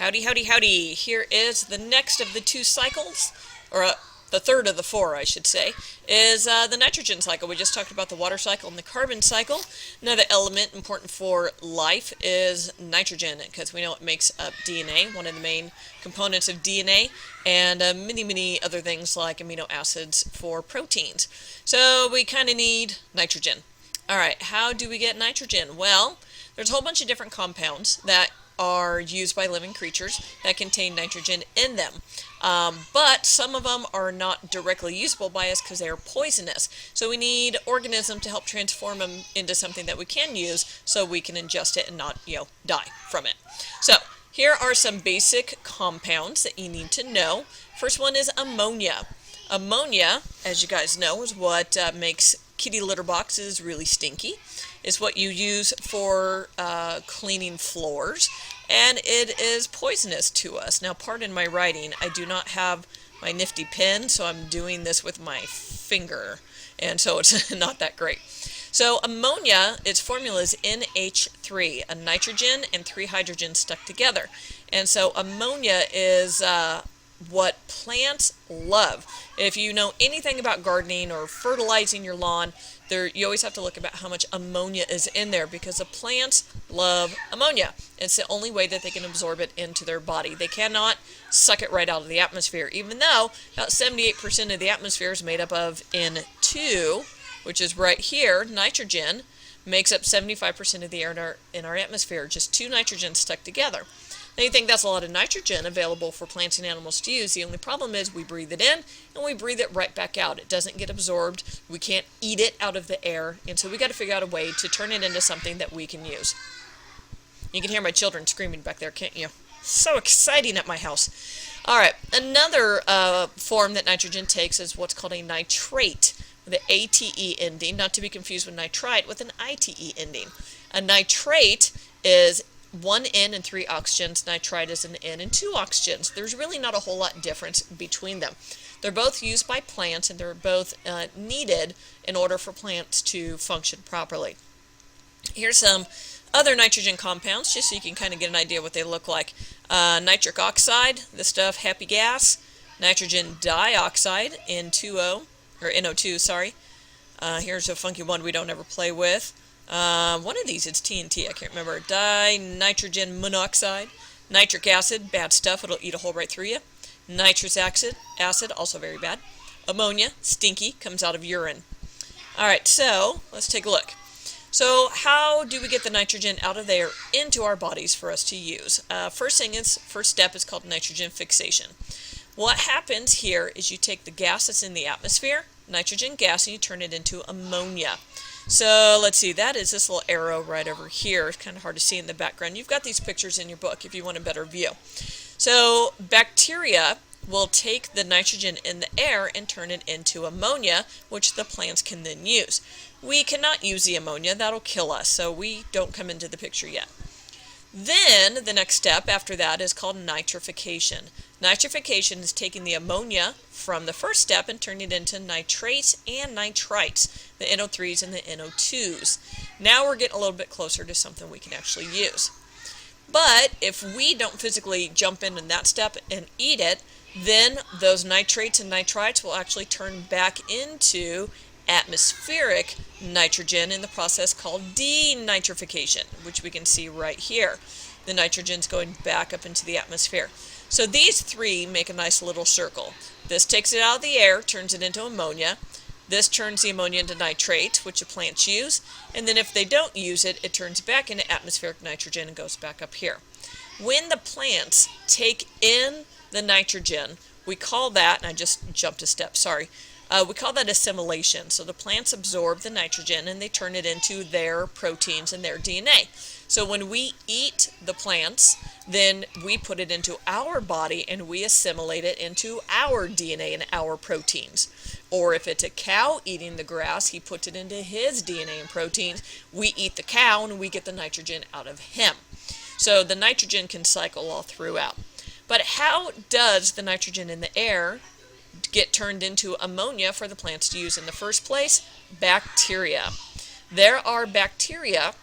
Howdy, howdy, howdy. Here is the next of the two cycles, or the third of the four, I should say, is the nitrogen cycle. We just talked about the water cycle and the carbon cycle. Another element important for life is nitrogen, because we know it makes up DNA, one of the main components of DNA, and many other things like amino acids for proteins. So we kind of need nitrogen. Alright, how do we get nitrogen? Well, there's a whole bunch of different compounds that are used by living creatures that contain nitrogen in them. But some of them are not directly usable by us because they are poisonous. So we need organism to help transform them into something that we can use so we can ingest it and not, die from it. So here are some basic compounds that you need to know. First one is ammonia. Ammonia, as you guys know, is what makes kitty litter boxes really stinky. It's what you use for cleaning floors, and it is poisonous to us. Now, pardon my writing. I do not have my nifty pen, so I'm doing this with my finger, and so it's not that great. So ammonia, its formula is NH3, a nitrogen and 3 hydrogens stuck together. And so ammonia is what plants love. If you know anything about gardening or fertilizing your lawn, you always have to look about how much ammonia is in there, because the plants love ammonia. It's the only way that they can absorb it into their body. They cannot suck it right out of the atmosphere, even though about 78% of the atmosphere is made up of N2, which is right here. Nitrogen makes up 75% of the air in our atmosphere, just 2 nitrogens stuck together. Now you think that's a lot of nitrogen available for plants and animals to use. The only problem is we breathe it in and we breathe it right back out. It doesn't get absorbed. We can't eat it out of the air, and so we got to figure out a way to turn it into something that we can use. You can hear my children screaming back there, can't you? So exciting at my house. Alright, another form that nitrogen takes is what's called a nitrate, with an ATE ending, not to be confused with nitrite with an ITE ending. A nitrate is 1 N and 3 oxygens. Nitrite is an N and 2 oxygens. There's really not a whole lot difference between them. They're both used by plants, and they're both needed in order for plants to function properly. Here's some other nitrogen compounds, just so you can kind of get an idea what they look like. Nitric oxide, this stuff, happy gas. Nitrogen dioxide, N2O, or NO2, sorry. Here's a funky one we don't ever play with. One of these, it's TNT, I can't remember. Dinitrogen monoxide. Nitric acid, bad stuff, it'll eat a hole right through you. Nitrous acid, also very bad. Ammonia, stinky, comes out of urine. Alright, so let's take a look. So how do we get the nitrogen out of there into our bodies for us to use? First step is called nitrogen fixation. What happens here is you take the gas that's in the atmosphere, nitrogen gas, and you turn it into ammonia. So let's see, that is this little arrow right over here. It's kind of hard to see in the background. You've got these pictures in your book if you want a better view. So bacteria will take the nitrogen in the air and turn it into ammonia, which the plants can then use. We cannot use the ammonia, that'll kill us, so we don't come into the picture yet. Then the next step after that is called nitrification. Nitrification is taking the ammonia from the first step and turning it into nitrates and nitrites, the NO3s and the NO2s. Now we're getting a little bit closer to something we can actually use. But if we don't physically jump in that step and eat it, then those nitrates and nitrites will actually turn back into atmospheric nitrogen in the process called denitrification, which we can see right here. The nitrogen's going back up into the atmosphere. So these three make a nice little circle. This takes it out of the air, turns it into ammonia. This turns the ammonia into nitrate, which the plants use. And then if they don't use it, it turns back into atmospheric nitrogen and goes back up here. When the plants take in the nitrogen, we call that, and I just jumped a step, sorry. We call that assimilation. So the plants absorb the nitrogen and they turn it into their proteins and their DNA. So when we eat the plants, then we put it into our body and we assimilate it into our DNA and our proteins. Or if it's a cow eating the grass, he puts it into his DNA and proteins. We eat the cow and we get the nitrogen out of him. So the nitrogen can cycle all throughout. But how does the nitrogen in the air get turned into ammonia for the plants to use in the first place? Bacteria. There are bacteria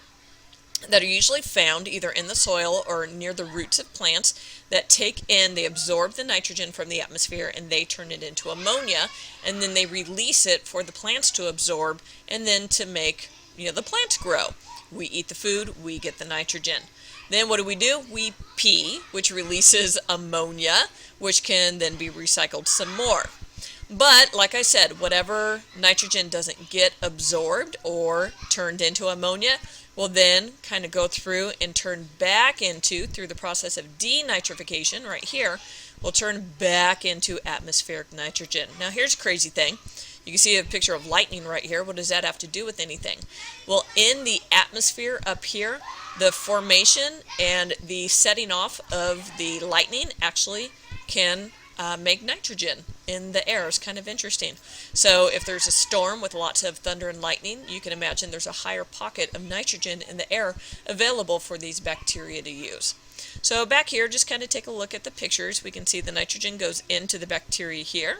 that are usually found either in the soil or near the roots of plants that they absorb the nitrogen from the atmosphere and they turn it into ammonia, and then they release it for the plants to absorb and then to make the plants grow. We eat the food, we get the nitrogen. Then what do? We pee, which releases ammonia, which can then be recycled some more. But like I said, whatever nitrogen doesn't get absorbed or turned into ammonia will then kind of go through and turn back into, through the process of denitrification right here, will turn back into atmospheric nitrogen. Now here's a crazy thing. You can see a picture of lightning right here. What does that have to do with anything? Well, in the atmosphere up here, the formation and the setting off of the lightning actually can make nitrogen in the air. Is kind of interesting. So if there's a storm with lots of thunder and lightning, you can imagine there's a higher pocket of nitrogen in the air available for these bacteria to use. So back here, just kind of take a look at the pictures. We can see the nitrogen goes into the bacteria here,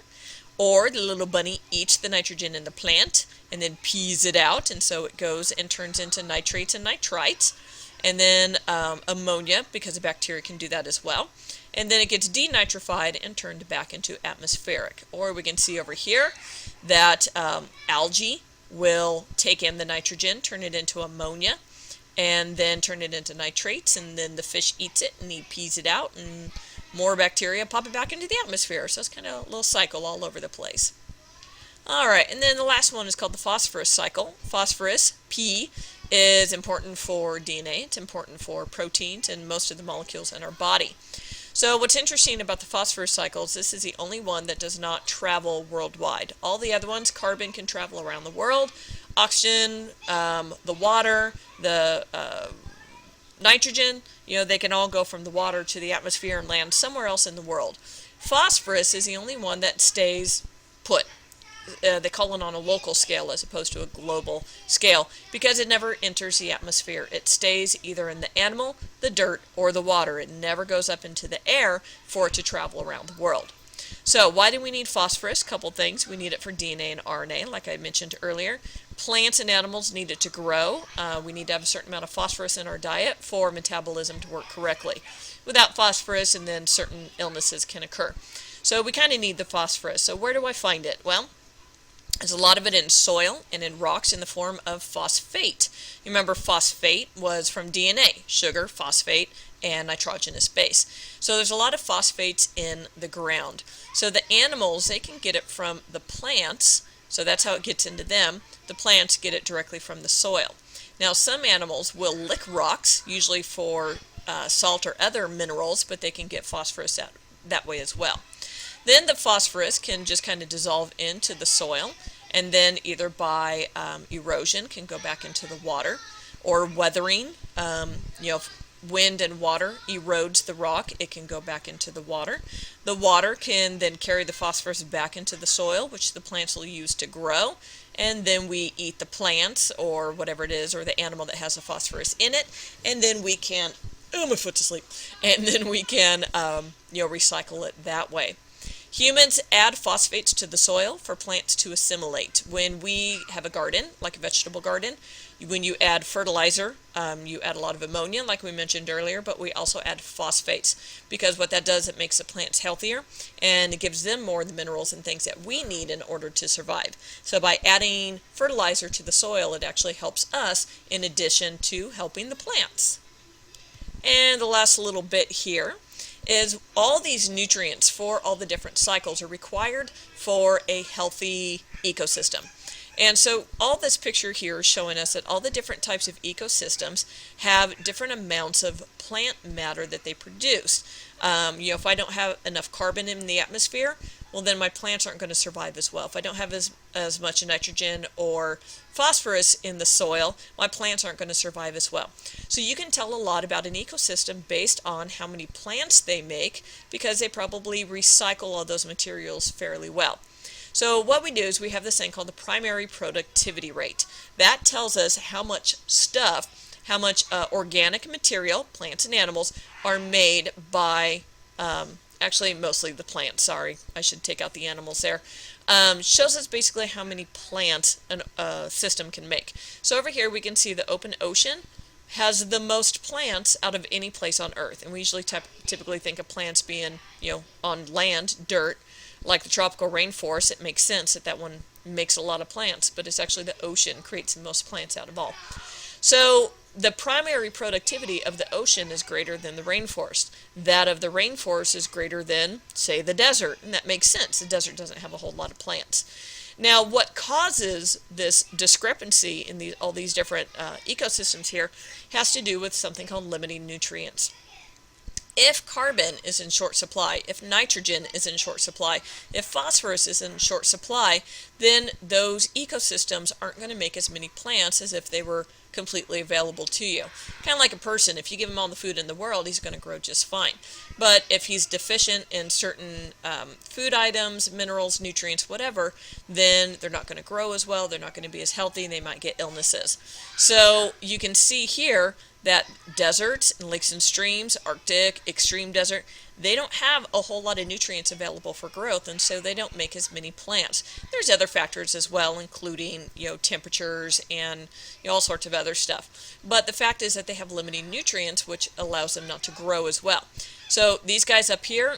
or the little bunny eats the nitrogen in the plant and then pees it out, and so it goes and turns into nitrates and nitrites, and then ammonia, because the bacteria can do that as well. And then it gets denitrified and turned back into atmospheric. Or we can see over here that algae will take in the nitrogen, turn it into ammonia, and then turn it into nitrates, and then the fish eats it and he pees it out, and more bacteria pop it back into the atmosphere. So it's kind of a little cycle all over the place. Alright, and then the last one is called the phosphorus cycle. Phosphorus, P, is important for DNA, it's important for proteins and most of the molecules in our body. So what's interesting about the phosphorus cycles, this is the only one that does not travel worldwide. All the other ones, carbon can travel around the world, oxygen, the water, the nitrogen, they can all go from the water to the atmosphere and land somewhere else in the world. Phosphorus is the only one that stays put. They call it on a local scale as opposed to a global scale because it never enters the atmosphere. It stays either in the animal, the dirt, or the water. It never goes up into the air for it to travel around the world. So why do we need phosphorus? Couple things. We need it for DNA and RNA, like I mentioned earlier. Plants and animals need it to grow. We need to have a certain amount of phosphorus in our diet for metabolism to work correctly. Without phosphorus, and then certain illnesses can occur. So we kind of need the phosphorus. So where do I find it? Well, there's a lot of it in soil and in rocks in the form of phosphate. You remember phosphate was from DNA, sugar, phosphate, and nitrogenous base. So there's a lot of phosphates in the ground. So the animals, they can get it from the plants, so that's how it gets into them. The plants get it directly from the soil. Now some animals will lick rocks, usually for salt or other minerals, but they can get phosphorus that way as well. Then the phosphorus can just kind of dissolve into the soil, and then either by erosion can go back into the water, or weathering. If wind and water erodes the rock, it can go back into the water. The water can then carry the phosphorus back into the soil, which the plants will use to grow, and then we eat the plants or whatever it is, or the animal that has the phosphorus in it, and then we can, my foot's asleep, and then we can recycle it that way. Humans add phosphates to the soil for plants to assimilate. When we have a garden, like a vegetable garden, when you add fertilizer, you add a lot of ammonia, like we mentioned earlier, but we also add phosphates because what that does, it makes the plants healthier and it gives them more of the minerals and things that we need in order to survive. So by adding fertilizer to the soil, it actually helps us in addition to helping the plants. And the last little bit here is all these nutrients for all the different cycles are required for a healthy ecosystem. And so all this picture here is showing us that all the different types of ecosystems have different amounts of plant matter that they produce. If I don't have enough carbon in the atmosphere, well then my plants aren't going to survive as well. If I don't have as much nitrogen or phosphorus in the soil, my plants aren't going to survive as well. So you can tell a lot about an ecosystem based on how many plants they make, because they probably recycle all those materials fairly well. So what we do is we have this thing called the primary productivity rate. That tells us how much organic material, plants and animals, are made by, actually mostly the plants, sorry, I should take out the animals there. Shows us basically how many plants a system can make. So over here we can see the open ocean has the most plants out of any place on Earth. And we usually typically think of plants being, on land, dirt, like the tropical rainforest. It makes sense that that one makes a lot of plants, but it's actually the ocean creates the most plants out of all. So the primary productivity of the ocean is greater than the rainforest. That of the rainforest is greater than, say, the desert, and that makes sense. The desert doesn't have a whole lot of plants. Now, what causes this discrepancy in all these different ecosystems here has to do with something called limiting nutrients. If carbon is in short supply, if nitrogen is in short supply, if phosphorus is in short supply, then those ecosystems aren't going to make as many plants as if they were completely available to you. Kind of like a person, if you give him all the food in the world, he's going to grow just fine. But if he's deficient in certain food items, minerals, nutrients, whatever, then they're not going to grow as well, they're not going to be as healthy, and they might get illnesses. So you can see here that deserts and lakes and streams, Arctic, extreme desert, they don't have a whole lot of nutrients available for growth, and so they don't make as many plants. There's other factors as well, including temperatures and all sorts of other stuff. But the fact is that they have limiting nutrients, which allows them not to grow as well. So these guys up here,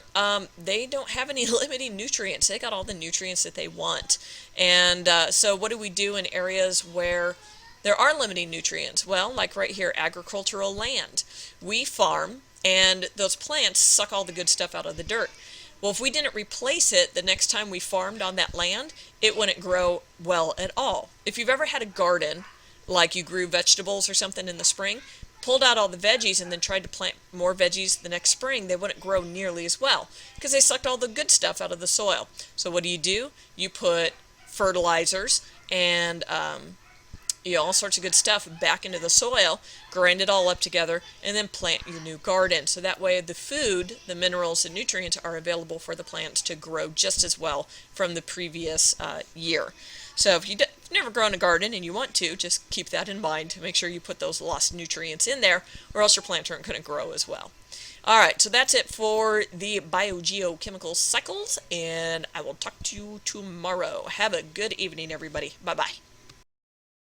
they don't have any limiting nutrients. They got all the nutrients that they want. And so what do we do in areas where there are limiting nutrients? Well, like right here, agricultural land. We farm, and those plants suck all the good stuff out of the dirt. Well, if we didn't replace it the next time we farmed on that land, it wouldn't grow well at all. If you've ever had a garden, like you grew vegetables or something in the spring, pulled out all the veggies and then tried to plant more veggies the next spring, they wouldn't grow nearly as well because they sucked all the good stuff out of the soil. So what do? You put fertilizers and all sorts of good stuff back into the soil, grind it all up together, and then plant your new garden. So that way the food, the minerals and nutrients are available for the plants to grow just as well from the previous year. So if you've never grown a garden and you want to, just keep that in mind to make sure you put those lost nutrients in there, or else your plants aren't going to grow as well. Alright, so that's it for the biogeochemical cycles, and I will talk to you tomorrow. Have a good evening, everybody. Bye-bye.